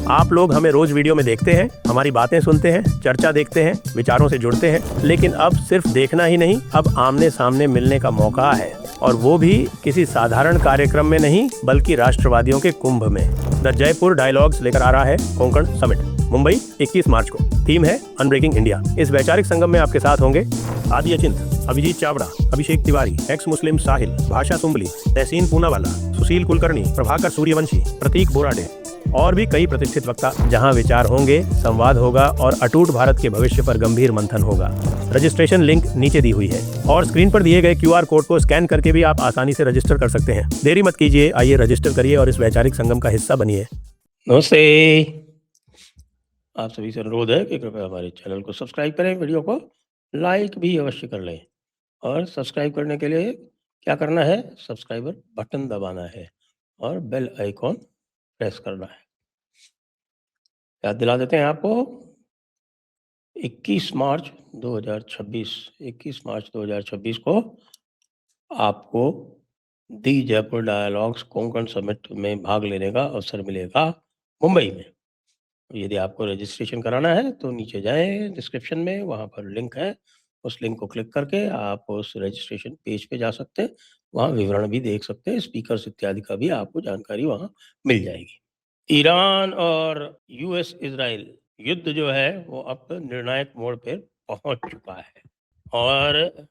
आप लोग हमें रोज वीडियो में देखते हैं, हमारी बातें सुनते हैं, चर्चा देखते हैं, विचारों से जुड़ते हैं, लेकिन अब सिर्फ देखना ही नहीं, अब आमने सामने मिलने का मौका है, और वो भी किसी साधारण कार्यक्रम में नहीं बल्कि राष्ट्रवादियों के कुंभ में। द जयपुर डायलॉग्स लेकर आ रहा है कोंकण समिट, मुंबई 21 मार्च को। थीम है अनब्रेकिंग इंडिया। इस वैचारिक संगम में आपके साथ होंगे आदि अचिंत, अभिजीत चावड़ा, अभिषेक तिवारी, एक्स मुस्लिम साहिल, भाषा सुंबली, तहसीन पूनावाला, सुशील कुलकर्णी, प्रभाकर सूर्यवंशी, प्रतीक बोराडे और भी कई प्रतिष्ठित वक्ता। जहां विचार होंगे, संवाद होगा और अटूट भारत के भविष्य पर गंभीर मंथन होगा। रजिस्ट्रेशन लिंक नीचे दी हुई है और स्क्रीन पर दिए गए QR कोड को स्कैन करके भी आप आसानी से रजिस्टर कर सकते हैं। देरी मत कीजिए, आइए रजिस्टर करिए और इस वैचारिक संगम का हिस्सा बनिए। नमस्ते, आप सभी से अनुरोध है कि कृपया हमारे चैनल को सब्सक्राइब करें, वीडियो को लाइक भी अवश्य कर लें और सब्सक्राइब करने के लिए क्या करना है, सब्सक्राइबर बटन दबाना है और बेल आइकॉन प्रेस करना है। याद दिला देते हैं आपको 21 मार्च 2026 को आपको दी जयपुर डायलॉग्स कोंकण समिट में भाग लेने का अवसर मिलेगा मुंबई में। यदि आपको रजिस्ट्रेशन कराना है तो नीचे जाएं, डिस्क्रिप्शन में वहाँ पर लिंक है, उस लिंक को क्लिक करके आप उस रजिस्ट्रेशन पेज पे जा सकते हैं। वहाँ विवरण भी देख सकते हैं, स्पीकर्स इत्यादि का भी आपको जानकारी वहाँ मिल जाएगी। ईरान और यूएस इजराइल युद्ध जो है वो अब निर्णायक मोड़ पे पहुंच चुका है और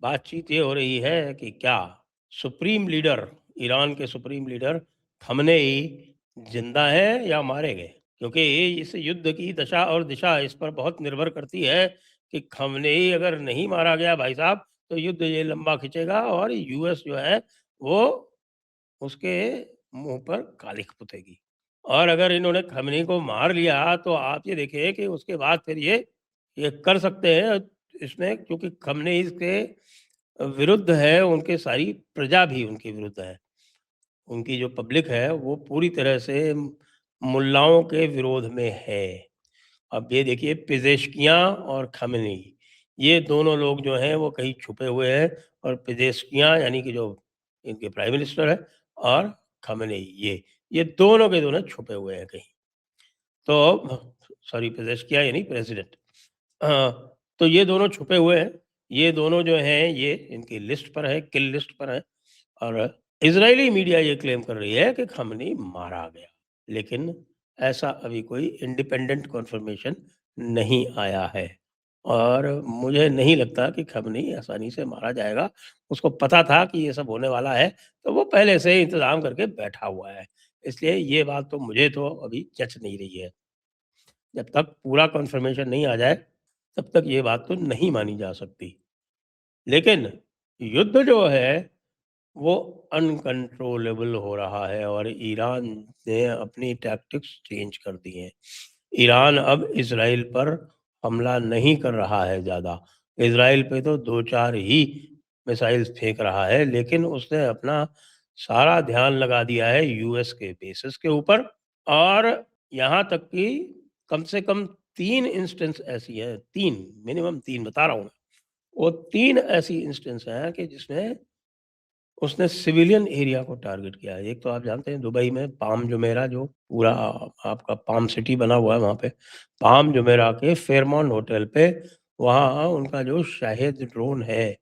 बातचीत ये हो रही है कि क्या सुप्रीम लीडर, ईरान के सुप्रीम लीडर खमनेई जिंदा है या मारे गए, क्योंकि इस युद्ध की दशा और दिशा इस पर बहुत निर्भर करती है कि खमनेई अगर नहीं मारा गया भाई साहब तो युद्ध ये लंबा खिंचेगा और यूएस जो है वो उसके मुंह पर कालिख पुतेगी। और अगर इन्होंने खमनेई को मार लिया तो आप ये देखिए कि उसके बाद फिर ये कर सकते हैं इसमें, क्योंकि खमनेई के विरुद्ध है, उनके सारी प्रजा भी उनके विरुद्ध है, उनकी जो पब्लिक है वो पूरी तरह से मुल्लाओं के विरोध में है। अब ये देखिए पेजेश्कियां और खमेनी, ये दोनों लोग जो हैं वो कहीं छुपे हुए हैं, और पेजेश्कियां यानी कि जो इनके प्राइम मिनिस्टर है और खमेनी ये दोनों के दोनों छुपे हुए हैं कहीं। तो सॉरी, पेजेश्कियां यानी प्रेसिडेंट। तो ये दोनों छुपे हुए हैं, ये दोनों जो हैं ये इनकी लिस्ट पर है, किल लिस्ट पर है। और इजरायली मीडिया ये क्लेम कर रही है कि खमनी मारा गया, लेकिन ऐसा अभी कोई इंडिपेंडेंट कन्फर्मेशन नहीं आया है और मुझे नहीं लगता कि खमनी आसानी से मारा जाएगा। उसको पता था कि ये सब होने वाला है, तो वो पहले से ही इंतजाम करके बैठा हुआ है। इसलिए ये बात तो मुझे तो अभी जच नहीं रही है। जब तक पूरा कन्फर्मेशन नहीं आ जाए तब तक ये बात तो नहीं मानी जा सकती। लेकिन युद्ध जो है वो अनकंट्रोलेबल हो रहा है और ईरान ने अपनी टैक्टिक्स चेंज कर दी हैं। ईरान अब इजराइल पर हमला नहीं कर रहा है ज़्यादा। इजराइल पे तो 2-4 ही मिसाइल्स फेंक रहा है, लेकिन उसने अपना सारा ध्यान लगा दिया है यूएस के बेसिस के ऊपर। और यहाँ तक कि कम से कम 3 इंस्टेंस ऐसी हैं, 3 मिनिमम 3 बता रहा हूँ मैं। वो 3 ऐसी इंस्टेंस हैं कि जिसमें उसने सिविलियन एरिया को टारगेट किया है। एक तो आप जानते हैं दुबई में पाम जुमेरा, जो पूरा आपका पाम सिटी बना हुआ है, वहाँ पे पाम जुमेरा के फेयरमाउंट होटल पे वहाँ उनका जो शाहिद ड्रोन है,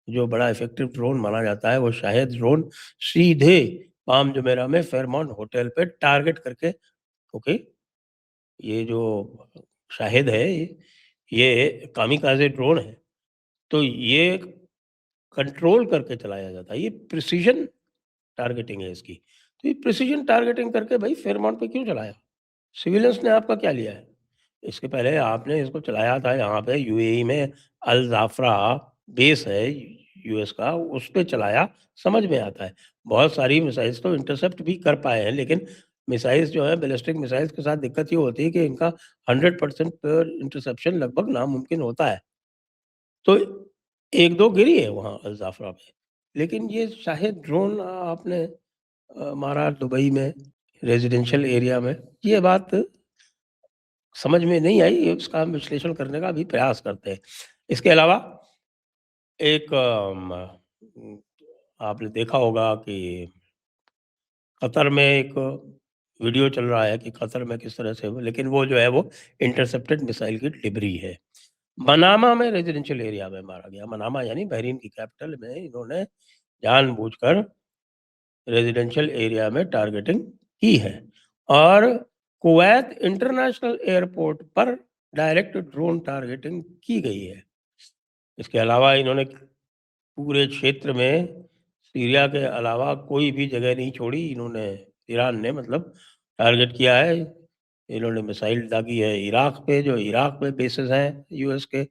जो बड़ा इफेक्टिव ड्रोन माना जाता है, वो शाहिद ड्रोन सीधे पाम जुमेरा में फेयरमाउंट होटल पे टारगेट करके, ओके, ये जो शाहिद है ये कामिकाज़े ड्रोन है, तो ये कंट्रोल करके चलाया जाता है। ये प्रिसिजन टारगेटिंग है इसकी। तो ये प्रिसिजन टारगेटिंग करके भाई फेयरमाउंट पे क्यों चलाया? सिविलियंस ने आपका क्या लिया है? इसके पहले आपने इसको चलाया था यहाँ पे यूएई में, अल ज़ाफ़रा बेस है यूएस का, उस पे चलाया, समझ में आता है। बहुत सारी मिसाइल्स तो इंटरसेप्ट भी कर पाए हैं, लेकिन मिसाइल्स जो है बैलिस्टिक मिसाइल्स के साथ दिक्कत ये होती है कि इनका 100% पर इंटरसेप्शन लगभग नामुमकिन होता है। तो 1-2 गिरी है वहाँ अल ज़ाफ़रा पे। लेकिन ये शायद ड्रोन आपने मारा दुबई में, रेज़िडेंशियल एरिया में, ये बात समझ में नहीं आई। ये उसका हम विश्लेषण करने का भी प्रयास करते हैं। इसके अलावा एक आपने देखा होगा कि कतर में एक वीडियो चल रहा है कि कतर में किस तरह से लेकिन वो जो है वो इंटरसेप्टेड मिसाइल की डिबरी है। मनामा में रेजिडेंशियल एरिया में मारा गया। मनामा यानी बहरीन की कैपिटल में इन्होंने जानबूझकर रेजिडेंशियल एरिया में टारगेटिंग की है और कुवैत इंटरनेशनल एयरपोर्ट पर डायरेक्ट ड्रोन टारगेटिंग की गई है। इसके अलावा इन्होंने पूरे क्षेत्र में सीरिया के अलावा कोई भी जगह नहीं छोड़ी। इन्होंने ईरान ने मतलब टारगेट किया है। इन्होंने मिसाइल दागी है इराक पे, जो इराक में बेसेस हैं यूएस के,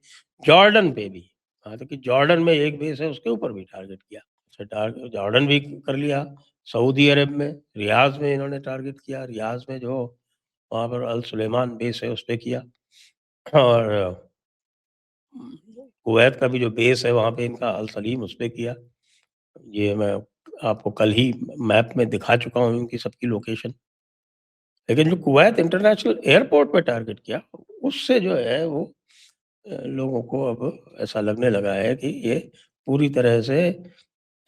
जॉर्डन पे भी, यहाँ तक कि जॉर्डन में एक बेस है उसके ऊपर भी टारगेट किया। जॉर्डन भी कर लिया। सऊदी अरब में रियाज में इन्होंने टारगेट किया। रियाज में जो वहाँ पर अल सुलेमान बेस है उस पे किया और कुवैत का भी जो बेस है वहाँ पे इनका अल सलीम उस पे किया। ये मैं आपको कल ही मैप में दिखा चुका हूँ इनकी सबकी लोकेशन। लेकिन जो कुवैत इंटरनेशनल एयरपोर्ट पे टारगेट किया, उससे जो है वो लोगों को अब ऐसा लगने लगा है कि ये पूरी तरह से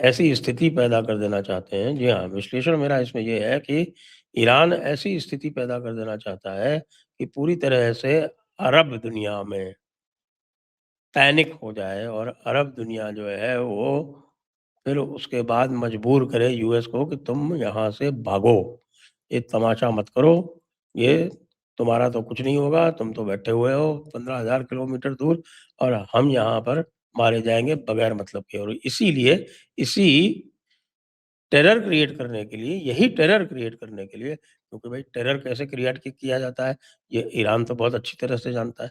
ऐसी स्थिति पैदा कर देना चाहते हैं। जी हाँ, विश्लेषण मेरा इसमें ये है कि ईरान ऐसी स्थिति पैदा कर देना चाहता है कि पूरी तरह से अरब दुनिया में पैनिक हो जाए और अरब दुनिया जो है वो फिर उसके बाद मजबूर करे यूएस को कि तुम यहाँ से भागो, ये तमाशा मत करो, ये तुम्हारा तो कुछ नहीं होगा, तुम तो बैठे हुए हो 15,000 किलोमीटर दूर और हम यहाँ पर मारे जाएँगे बगैर मतलब के। और इसीलिए इसी टेरर क्रिएट करने के लिए, यही टेरर क्रिएट करने के लिए, क्योंकि भाई टेरर कैसे क्रिएट किया जाता है, ये ईरान तो बहुत अच्छी तरह से जानता है।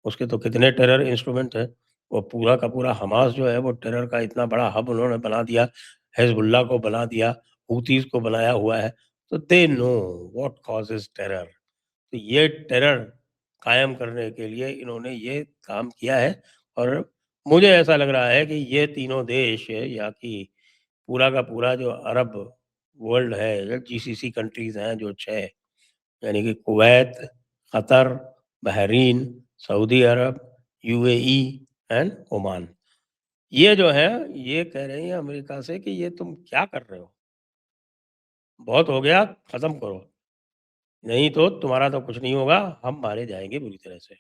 उसके तो कितने टेरर इंस्ट्रूमेंट हैं। वो पूरा का पूरा हमास जो है वो टेरर का इतना बड़ा हब उन्होंने बना दिया, हिज़्बुल्लाह को बना दिया, हूथीज़ को बनाया हुआ है। तो they know what causes terror. तो ये टेरर कायम करने के लिए इन्होंने ये काम किया है और मुझे ऐसा लग रहा है कि ये तीनों देश या कि पूरा का पूरा जो अरब वर्ल्ड है, जीसीसी कंट्रीज़ हैं जो 6, यानी कि Kuwait, Qatar, Bahrain, Saudi Arab, UAE and Oman. ये जो है, ये कह रहे हैं अमेरिका से कि ये तुम क्या कर रहे हो? बहुत हो गया, खत्म करो। नहीं तो तुम्हारा तो कुछ नहीं होगा, हम मारे जाएँगे बुरी तरह से।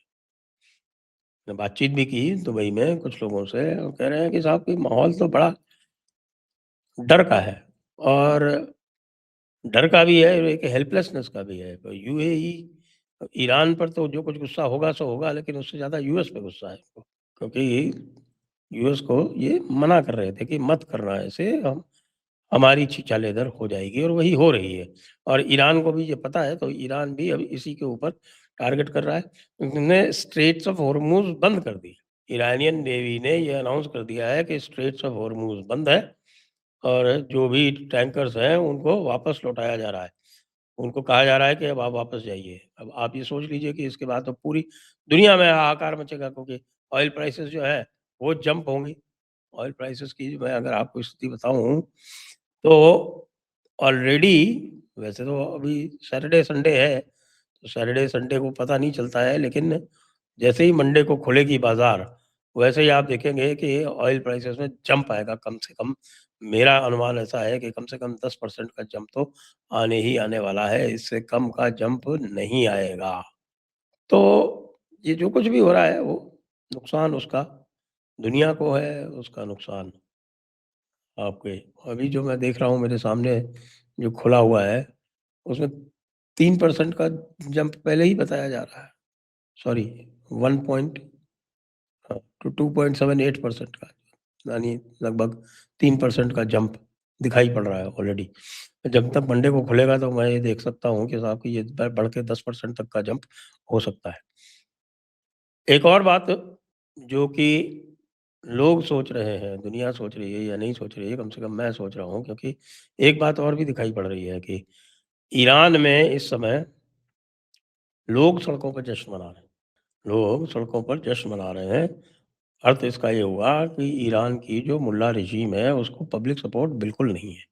मैं बातचीत भी की दुबई में कुछ लोगों से, वो कह रहे हैं कि साहब कि माहौल तो बड़ा डर का है और डर का भी है और एक हेल्पलेसनेस का भी है। तो यूएई ईरान पर तो जो कुछ गुस्सा होगा सो होगा, लेकिन उससे ज़्यादा यूएस पे गुस्सा है इसको। क्योंकि यूएस को ये मना कर रहे थे कि मत करना ऐसे, हम हमारी चाल इधर हो जाएगी और वही हो रही है। और ईरान को भी ये पता है, तो ईरान भी अब इसी के ऊपर टारगेट कर रहा है। उन्होंने स्ट्रेट्स ऑफ हॉर्मूज़ बंद कर दी। ईरानियन नेवी ने ये अनाउंस कर दिया है कि स्ट्रेट्स ऑफ हॉर्मूज़ बंद है और जो भी टैंकर्स हैं उनको वापस लौटाया जा रहा है। उनको कहा जा रहा है कि अब आप वापस जाइए। अब आप ये सोच लीजिए कि इसके बाद तो पूरी दुनिया में हाहाकार मचेगा, क्योंकि ऑयल प्राइसेज़ जो है वो जंप होंगी। ऑयल प्राइसेज़ की मैं अगर आपको स्थिति बताऊँ तो ऑलरेडी, वैसे तो अभी सैटरडे संडे है, तो सैटरडे संडे को पता नहीं चलता है, लेकिन जैसे ही मंडे को खुलेगी बाज़ार, वैसे ही आप देखेंगे कि ऑयल प्राइसेज़ में जंप आएगा कम से कम। मेरा अनुमान ऐसा है कि कम से कम 10% का जंप तो आने ही आने वाला है, इससे कम का जंप नहीं आएगा। तो ये जो कुछ भी हो रहा है वो नुकसान उसका दुनिया को है, उसका नुकसान आपके। अभी जो मैं देख रहा हूँ मेरे सामने जो खुला हुआ है, उसमें 3% का जंप पहले ही बताया जा रहा है। सॉरी 1 पॉइंट टू 2.78% का, यानी लगभग 3% का जंप दिखाई पड़ रहा है ऑलरेडी। जब तक मंडे को खुलेगा तो मैं ये देख सकता हूँ कि साहब कि ये बढ़ के 10% तक का जंप हो सकता है। एक और बात जो कि लोग सोच रहे हैं, दुनिया सोच रही है या नहीं सोच रही है, कम से कम मैं सोच रहा हूँ, क्योंकि एक बात और भी दिखाई पड़ रही है कि ईरान में इस समय लोग सड़कों पर जश्न मना रहे हैं। लोग सड़कों पर जश्न मना रहे हैं। अर्थ इसका ये हुआ कि ईरान की जो मुल्ला रेजीम है उसको पब्लिक सपोर्ट बिल्कुल नहीं है।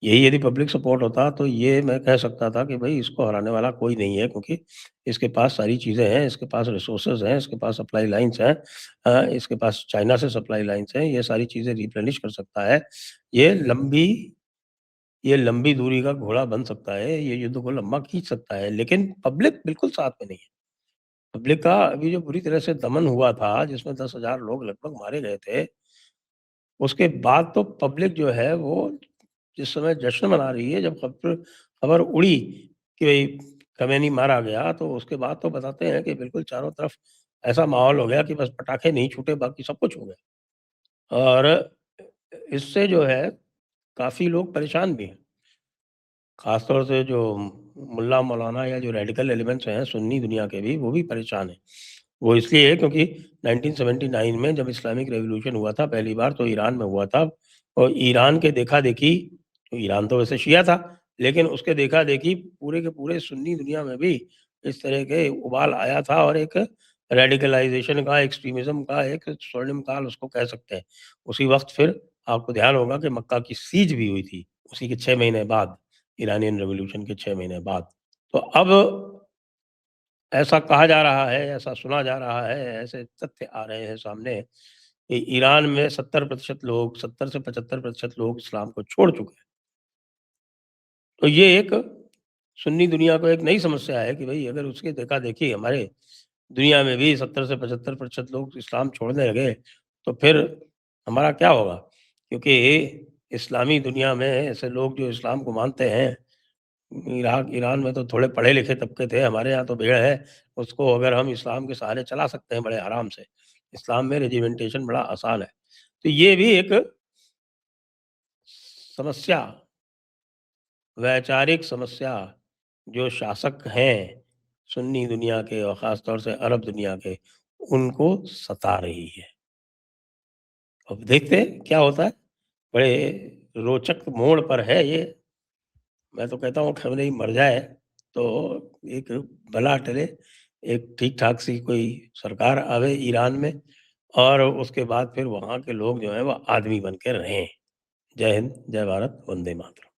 यही यदि पब्लिक सपोर्ट होता तो ये मैं कह सकता था कि भई इसको हराने वाला कोई नहीं है, क्योंकि इसके पास सारी चीज़ें हैं, इसके पास रिसोर्सेज़ हैं, इसके पास सप्लाई लाइन्स हैं, इसके पास चाइना से सप्लाई लाइन्स हैं, ये सारी चीज़ें रिप्लेनिश कर सकता है। ये लंबी ये लंबी दूरी का घोड़ा बन सकता है, ये युद्ध को लंबा खींच सकता है, लेकिन पब्लिक बिल्कुल साथ में नहीं है। पब्लिक का अभी जो बुरी तरह से दमन हुआ था, जिसमें 10,000 लोग लगभग मारे गए थे, उसके बाद तो पब्लिक जो है वो जिस समय जश्न मना रही है, जब खबर खबर उड़ी कि भई खमेनी मारा गया, तो उसके बाद तो बताते हैं कि बिल्कुल चारों तरफ ऐसा माहौल हो गया कि बस पटाखे नहीं छूटे, बाकी सब कुछ हो गया। और इससे जो है काफ़ी लोग परेशान भी हैं। ख़ास तौर से जो मुल्ला मौलाना या जो रेडिकल एलिमेंट्स हैं सुन्नी दुनिया के भी, वो भी परेशान हैं। वो इसलिए क्योंकि 1979 में जब इस्लामिक रेवोल्यूशन हुआ था पहली बार, तो ईरान में हुआ था, और ईरान के देखा-देखी, तो ईरान तो वैसे शिया था, लेकिन उसके देखा-देखी पूरे के पूरे सुन्नी दुनिया में भी इस तरह के उबाल आया था, और एक रेडिकलाइज़ेशन का, एक्सट्रीमिज़्म का एक स्वर्णिम काल उसको कह सकते हैं। उसी वक़्त फिर आपको ध्यान होगा कि मक्का की सीज भी हुई थी, उसी के 6 महीने बाद, ईरानियन रेवोल्यूशन के 6 महीने बाद। तो अब ऐसा कहा जा रहा है, ऐसा सुना जा रहा है, ऐसे तथ्य आ रहे हैं सामने कि ईरान में 70% लोग, 70 से 75% लोग इस्लाम को छोड़ चुके हैं। तो ये एक सुन्नी दुनिया को एक नई समस्या है कि भई अगर उसकी देखा-देखी हमारे दुनिया में भी 70 से 75% लोग इस्लाम छोड़ने लगे, तो फिर हमारा क्या होगा? क्योंकि इस्लामी दुनिया में ऐसे लोग जो इस्लाम को मानते हैं, ईरान में तो थोड़े पढ़े-लिखे तबके थे, हमारे यहाँ तो भीड़ है, उसको अगर हम इस्लाम के सहारे चला सकते हैं बड़े आराम से। इस्लाम में रेजिमेंटेशन बड़ा आसान है। तो ये भी एक समस्या, वैचारिक समस्या जो शासक हैं, सुन्नी दुनिया के और ख़ास तौर से अरब दुनिया के, उनको सता रही है। अब देखते हैं क्या होता है। बड़े रोचक मोड़ पर है ये। मैं तो कहता हूँ खमेनी मर जाए तो एक भला टले, एक ठीक-ठाक सी कोई सरकार आवे ईरान में, और उसके बाद फिर वहाँ के लोग जो हैं वो आदमी बन के रहें। जय हिंद, जय भारत, वंदे मातरम।